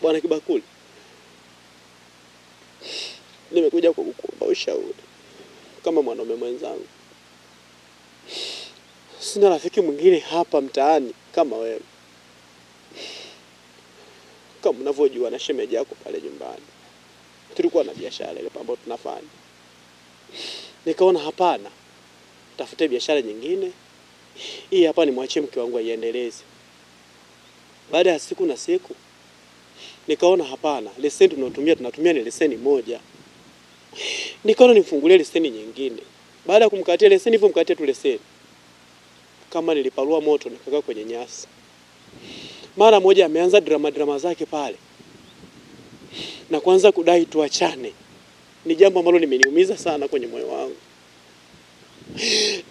Bwana Kibakuli, nimekuja kukuomba ushauri kama mwanaume mwenzangu. Sina rafiki mwingine hapa mtaani kama wewe. Kama unavyojua na shemeji yako pale nyumbani, tulikuwa na biashara ile ambayo tunafanya. Nikaona hapana, tafute biashara nyingine. Hii hapa nimwachie mke wangu aiendeleze. Baada ya siku na siku nikaona hapana, leseni tunatumia ni leseni moja. Nikaona nimfungulie leseni nyingine. Baada ya kumkatia leseni hivyo mkatie tu leseni. Kama nilipalua moto nikakaa kwenye nyasi. Mara moja ameanza drama zake pale. Na kuanza kudai tuachane. Ni jambo ambalo limeniumiza sana kwenye moyo wangu.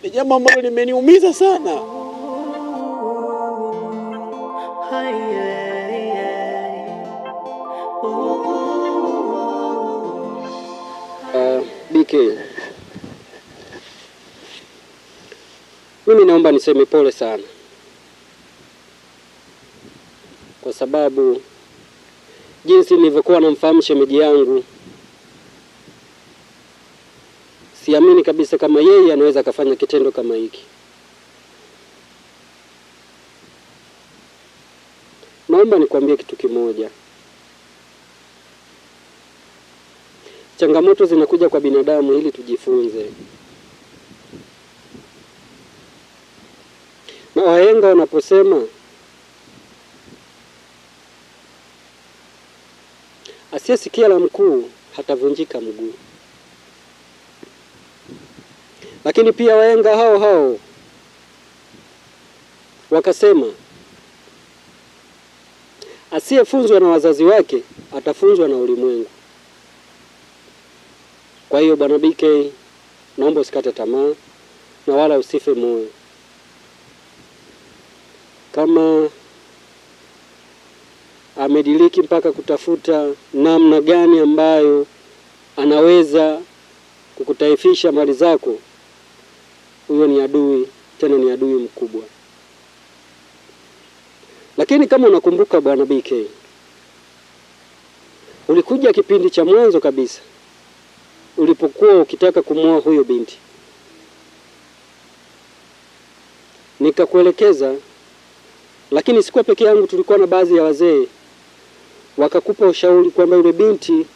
Ni jambo ambalo limeniumiza sana. BK, mimi naomba niseme pole sana, kwa sababu jinsi nilivyokuwa namfahamu shemeji yangu, siamini kabisa kama yeye anaweza kufanya kitendo kama hiki. Naomba nikwambie kitu kimoja. Changamoto zinakuja kwa binadamu ili tujifunze. Na wahenga wanaposema asiyesikia la mkuu hatavunjika mguu. Lakini pia wahenga hao wakasema asiyefunzwa na wazazi wake atafunzwa na ulimwengu. Kwa hiyo Bwana BK, naomba usikate tamaa na wala usife moyo. Kama amediliki mpaka kutafuta namna gani ambayo anaweza kukutaifisha mali zako, huyo ni adui, tena ni adui mkubwa. Lakini kama unakumbuka Bwana BK, ulikuja kipindi cha mwanzo kabisa ulipokuwa ukitaka kumuoa huyo binti. Nikakuelekeza, lakini sikuwa peke yangu, tulikuwa na baadhi ya wazee wakakupa ushauri kwamba yule binti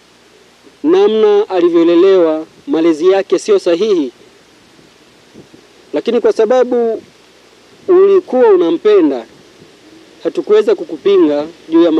namna alivyolelewa, malezi yake sio sahihi. Lakini kwa sababu ulikuwa unampenda, hatukuweza kukupinga juu ya